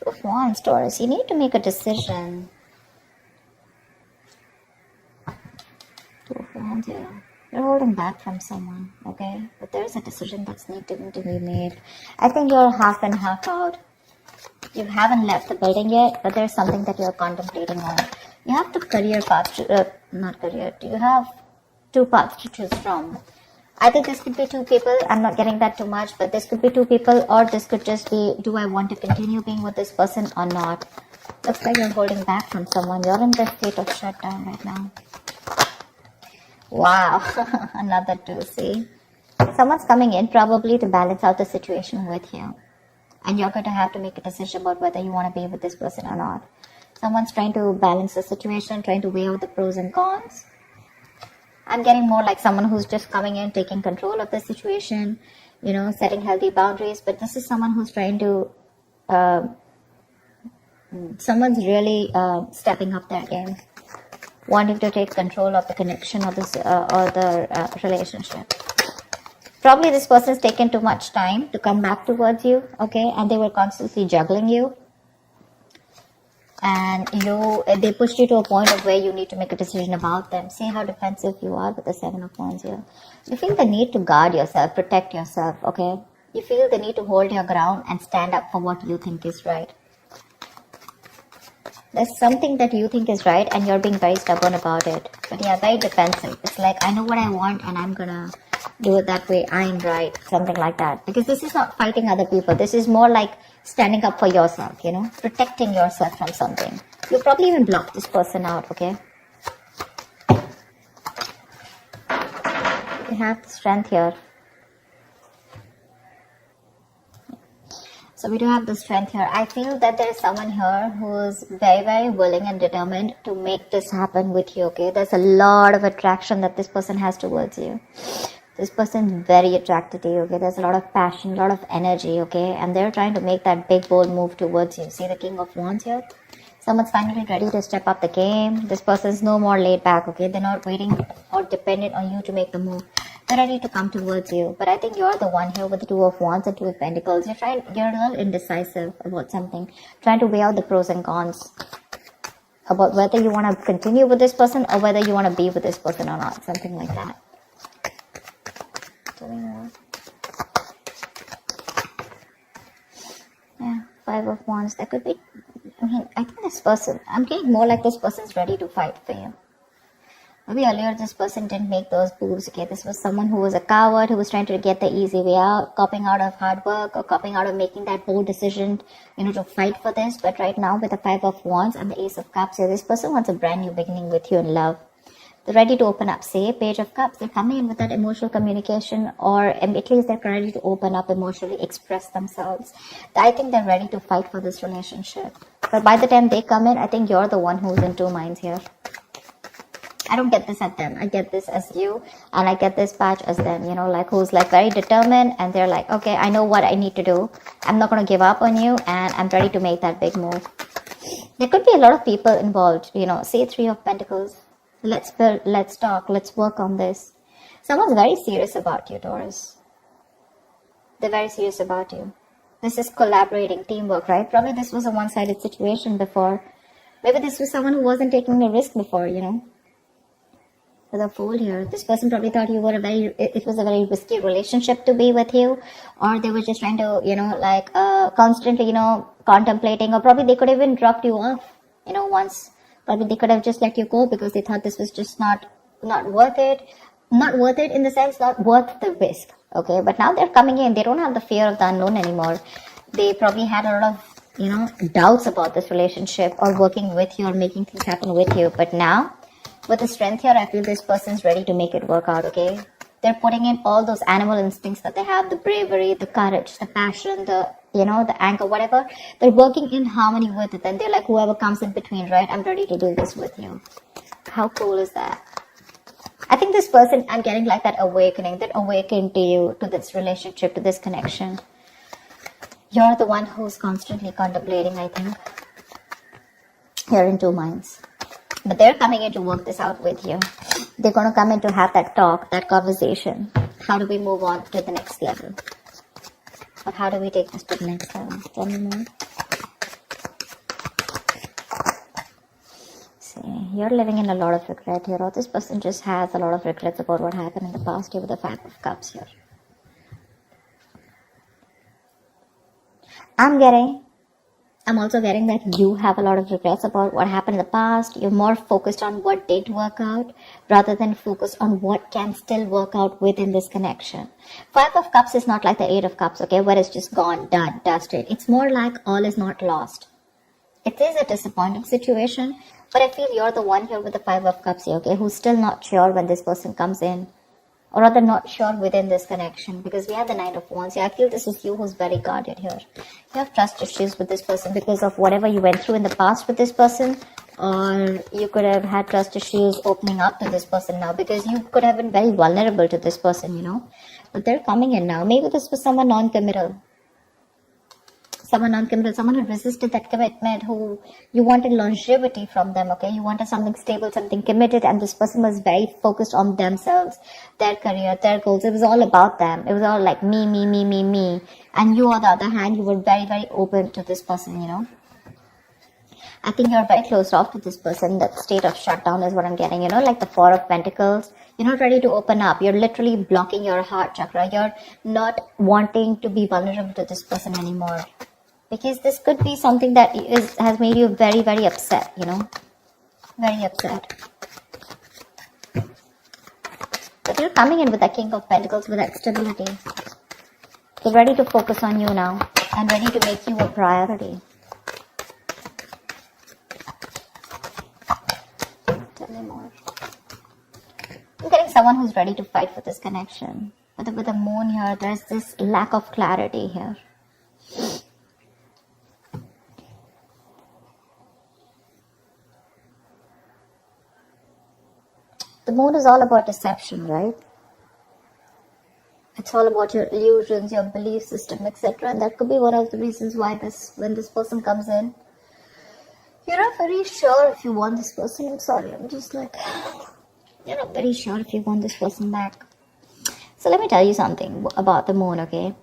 of Wands, Taurus. You need to make a decision. Two of Wands here. You're holding back from someone, okay? But there's a decision that's needing to be made. I think you're half and half out. You haven't left the building yet, but there's something that you're contemplating on. You have the career path, not career. You have two paths to choose from. I think this could be two people. I'm not getting that too much, but this could be two people, or this could just be, do I want to continue being with this person or not? Looks like you're holding back from someone. You're in the state of shutdown right now. Wow, another two, see? Someone's coming in probably to balance out the situation with you. And you're going to have to make a decision about whether you want to be with this person or not. Someone's trying to balance the situation, trying to weigh out the pros and cons. I'm getting more like someone who's just coming in, taking control of the situation, you know, setting healthy boundaries. But this is someone who's trying to, someone's really stepping up their game, wanting to take control of the connection or the relationship. Probably this person's taken too much time to come back towards you, okay? And they were constantly juggling you. And they pushed you to a point of where you need to make a decision about them. See how defensive you are with the Seven of Wands here. You feel the need to guard yourself, protect yourself, okay? You feel the need to hold your ground and stand up for what you think is right. There's something that you think is right and you're being very stubborn about it. But yeah, very defensive. It's like, I know what I want and I'm gonna do it that way. I'm right. Something like that. Because this is not fighting other people. This is more like standing up for yourself, you know, protecting yourself from something. You probably even block this person out, okay? You have strength here. So we do have the strength here. I feel that there is someone here who is very, very willing and determined to make this happen with you, okay? There's a lot of attraction that this person has towards you. This person is very attracted to you, okay? There's a lot of passion, a lot of energy, okay? And they're trying to make that big, bold move towards you. See the King of Wands here? Someone's finally ready to step up the game. This person's no more laid back, okay? They're not waiting or dependent on you to make the move. They're ready to come towards you. But I think you're the one here with the Two of Wands and Two of Pentacles. You're a little indecisive about something. Trying to weigh out the pros and cons. About whether you want to continue with this person or whether you want to be with this person or not. Something like that. Tell me more. Yeah, Five of Wands. That could be, I think this person, I'm getting more like this person's ready to fight for you. Maybe earlier this person didn't make those moves, okay? This was someone who was a coward, who was trying to get the easy way out, copying out of hard work or copying out of making that bold decision, you know, to fight for this. But right now with the Five of Wands and the Ace of Cups here, this person wants a brand new beginning with you in love. They're ready to open up. Say, Page of Cups, they're coming in with that emotional communication, or at least they're ready to open up emotionally, express themselves. I think they're ready to fight for this relationship. But by the time they come in, I think you're the one who's in two minds here. I don't get this at them. I get this as you, and I get this patch as them, you know, like who's like very determined, and they're like, okay, I know what I need to do. I'm not going to give up on you, and I'm ready to make that big move. There could be a lot of people involved, you know, say Three of Pentacles. Let's build, let's talk, let's work on this. Someone's very serious about you, Taurus. They're very serious about you. This is collaborating, teamwork, right? Probably this was a one-sided situation before. Maybe this was someone who wasn't taking a risk before, you know. With a Fool here, this person probably thought you were it was a very risky relationship to be with you, or they were just trying to, you know, like constantly, you know, contemplating, or probably they could have even dropped you off, you know, once. Probably they could have just let you go because they thought this was just not worth it. Not worth it in the sense, not worth the risk, okay? But now they're coming in, they don't have the fear of the unknown anymore. They probably had a lot of, you know, doubts about this relationship or working with you or making things happen with you. But now, with the strength here, I feel this person's ready to make it work out, okay? They're putting in all those animal instincts that they have, the bravery, the courage, the passion, the, you know, the anger, whatever. They're working in harmony with it. And they're like, whoever comes in between, right? I'm ready to do this with you. How cool is that? I think this person, I'm getting like that awakening, that awakened to you, to this relationship, to this connection. You're the one who's constantly contemplating, I think. You're in two minds. But they're coming in to work this out with you. They're going to come in to have that talk, that conversation. How do we move on to the next level? Or how do we take this to the next level? Tell me more. You're living in a lot of regret here, or this person just has a lot of regrets about what happened in the past here with the 5 of Cups here. I'm also getting that you have a lot of regrets about what happened in the past. You're more focused on what did work out rather than focused on what can still work out within this connection. 5 of Cups is not like the 8 of Cups, okay, where it's just gone, done, dusted. It's more like all is not lost. It is a disappointing situation, but I feel you're the one here with the 5 of Cups here, okay, who's still not sure when this person comes in. Or rather not sure within this connection, because we have the 9 of Wands. Yeah, I feel this is you who's very guarded here. You have trust issues with this person because of whatever you went through in the past with this person, or you could have had trust issues opening up to this person now because you could have been very vulnerable to this person, you know. But they're coming in now. Maybe this was someone non-committal. Someone who resisted that commitment, who you wanted longevity from them, okay? You wanted something stable, something committed, and this person was very focused on themselves, their career, their goals. It was all about them. It was all like me. And you, on the other hand, you were very, very open to this person, you know? I think you're very closed off to this person. That state of shutdown is what I'm getting, you know, like the 4 of Pentacles. You're not ready to open up. You're literally blocking your heart chakra. You're not wanting to be vulnerable to this person anymore. Because this could be something that has made you very, very upset, you know. Very upset. But you're coming in with the King of Pentacles with that stability. You're ready to focus on you now. And ready to make you a priority. Tell me more. I'm getting someone who's ready to fight for this connection. But with the moon here, there's this lack of clarity here. The moon is all about deception, right? It's all about your illusions, your belief system, etc. And that could be one of the reasons why when this person comes in, you're not very sure if you want this person. I'm sorry, I'm just like, you're not very sure if you want this person back. So let me tell you something about the moon, okay?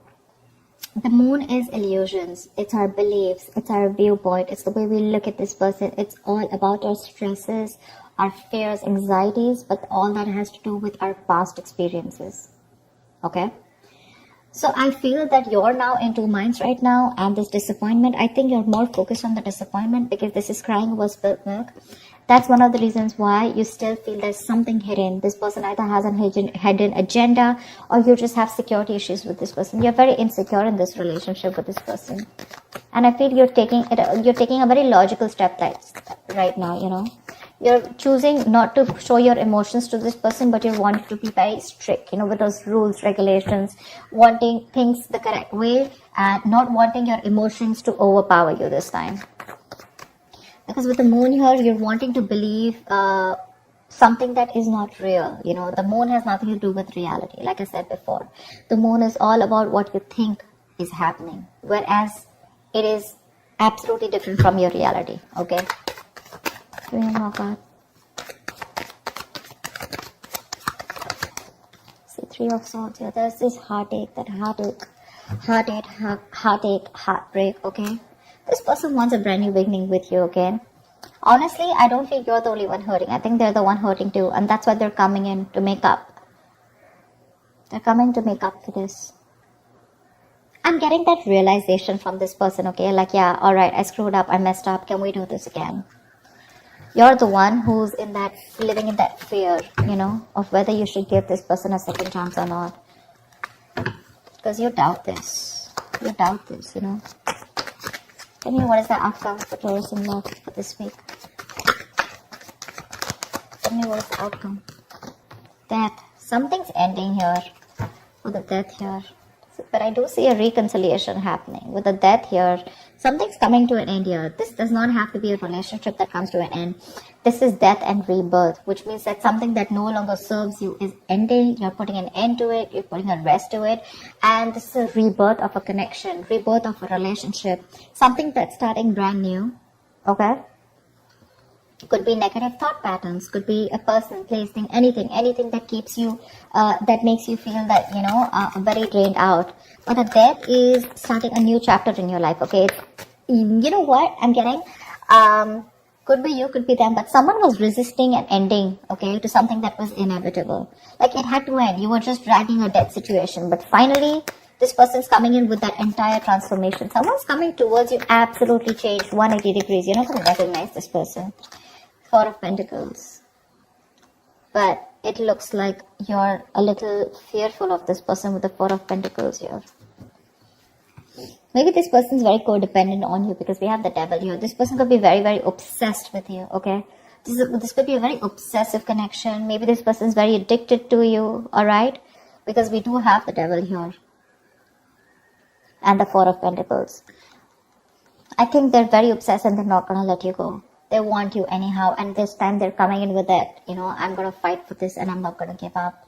The moon is illusions. It's our beliefs. It's our viewpoint. It's the way we look at this person. It's all about our stresses, our fears, anxieties, but all that has to do with our past experiences. Okay? So I feel that you're now in 2 minds right now, and this disappointment, I think you're more focused on the disappointment because this is crying over spilt milk. That's one of the reasons why you still feel there's something hidden. This person either has an hidden agenda, or you just have security issues with this person. You're very insecure in this relationship with this person. And I feel you're taking a very logical step right now, you know. You're choosing not to show your emotions to this person, but you're wanting to be very strict, you know, with those rules, regulations, wanting things the correct way, and not wanting your emotions to overpower you this time. Because with the moon here, you're wanting to believe something that is not real. You know, the moon has nothing to do with reality. Like I said before, the moon is all about what you think is happening, whereas it is absolutely different from your reality. Okay. See, 3 of Swords here. There's this heartache, heartbreak, okay? This person wants a brand new beginning with you, okay? Honestly, I don't think you're the only one hurting. I think they're the one hurting too, and that's why they're coming in to make up. They're coming to make up for this. I'm getting that realization from this person, okay? Like, yeah, alright, I screwed up, I messed up, can we do this again? You're the one who's living in that fear, you know, of whether you should give this person a second chance or not. Because you doubt this. You doubt this, you know. Tell me, what is the outcome for Taurus in love for this week? Tell me, what is the outcome? Death. Something's ending here. With the death here. But I do see a reconciliation happening. With the death here, something's coming to an end here. This does not have to be a relationship that comes to an end. This is death and rebirth, which means that something that no longer serves you is ending. You're putting an end to it. You're putting a rest to it. And this is a rebirth of a connection, rebirth of a relationship. Something that's starting brand new. Okay? Could be negative thought patterns, could be a person, place, thing, anything that keeps you, that makes you feel that, you know, very drained out. But the death is starting a new chapter in your life, okay? You know what I'm getting? Could be you, could be them, but someone was resisting an ending, okay, to something that was inevitable. Like it had to end. You were just dragging a dead situation, but finally, this person's coming in with that entire transformation. Someone's coming towards you, absolutely changed, 180 degrees. You're not going to recognize this person. Four of Pentacles. But it looks like you're a little fearful of this person with the Four of Pentacles here. Maybe this person's very codependent on you because we have the Devil here. This person could be very, very obsessed with you, okay? This could be a very obsessive connection. Maybe this person's very addicted to you, alright? Because we do have the Devil here. And the Four of Pentacles. I think they're very obsessed and they're not going to let you go. They want you anyhow. And this time they're coming in with that, I'm going to fight for this and I'm not going to give up.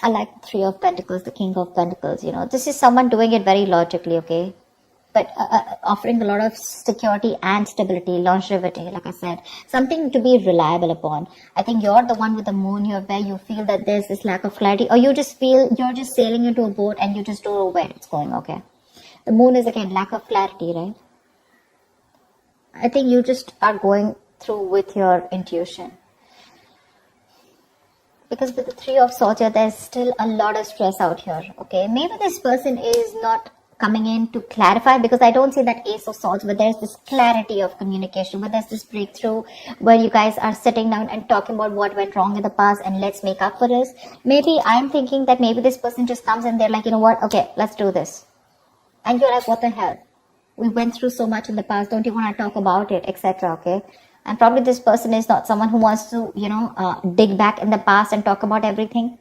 I like the Three of Pentacles, the King of Pentacles, This is someone doing it very logically, okay? But offering a lot of security and stability, longevity, like I said. Something to be reliable upon. I think you're the one with the moon here where you feel that there's this lack of clarity. Or you just feel you're just sailing into a boat and you just don't know where it's going, okay? The moon is again lack of clarity, right? I think you just are going through with your intuition. Because with the Three of Swords here, there's still a lot of stress out here, okay? Maybe this person is not coming in to clarify because I don't see that Ace of Swords where there's this clarity of communication, where there's this breakthrough where you guys are sitting down and talking about what went wrong in the past and let's make up for this. Maybe I'm thinking that maybe this person just comes and they're like, you know what, okay, let's do this. And you're like, what the hell? We went through so much in the past, don't you want to talk about it, etc., okay? And probably this person is not someone who wants to, dig back in the past and talk about everything.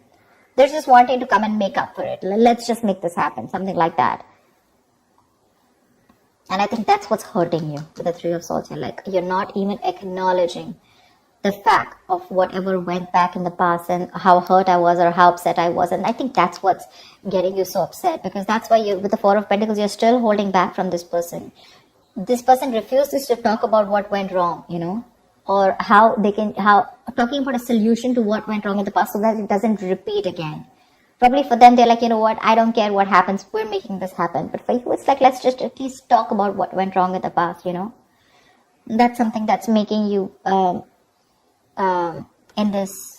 They're just wanting to come and make up for it. Let's just make this happen, something like that. And I think that's what's hurting you with the Three of Swords here. Like, you're not even acknowledging the fact of whatever went back in the past and how hurt I was or how upset I was. And I think that's what's getting you so upset, because that's why with the Four of Pentacles, you're still holding back from this person. This person refuses to talk about what went wrong, or talking about a solution to what went wrong in the past so that it doesn't repeat again. Probably for them, they're like, you know what, I don't care what happens, we're making this happen. But for you, it's like, let's just at least talk about what went wrong in the past, That's something that's making you,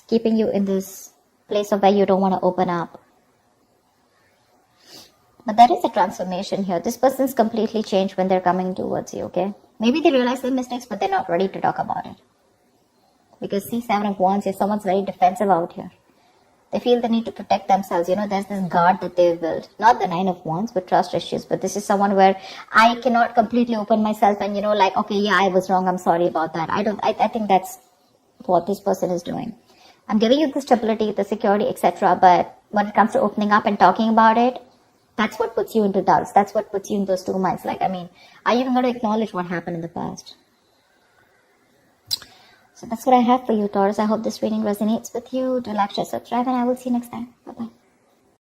keeping you in this place of where you don't want to open up. But there is a transformation here. This person's completely changed when they're coming towards you, okay? Maybe they realize their mistakes, but they're not ready to talk about it. Because see, Seven of Wands here, someone's very defensive out here. They feel the need to protect themselves. There's this guard that they've built. Not the Nine of Wands, but trust issues. But this is someone where I cannot completely open myself and, okay, yeah, I was wrong. I'm sorry about that. I think that's what this person is doing. I'm giving you the stability, the security, etc. But when it comes to opening up and talking about it, that's what puts you into doubts. That's what puts you in those 2 minds. Like, are you even going to acknowledge what happened in the past? So that's what I have for you, Taurus. I hope this reading resonates with you. Do like, share, subscribe, and I will see you next time.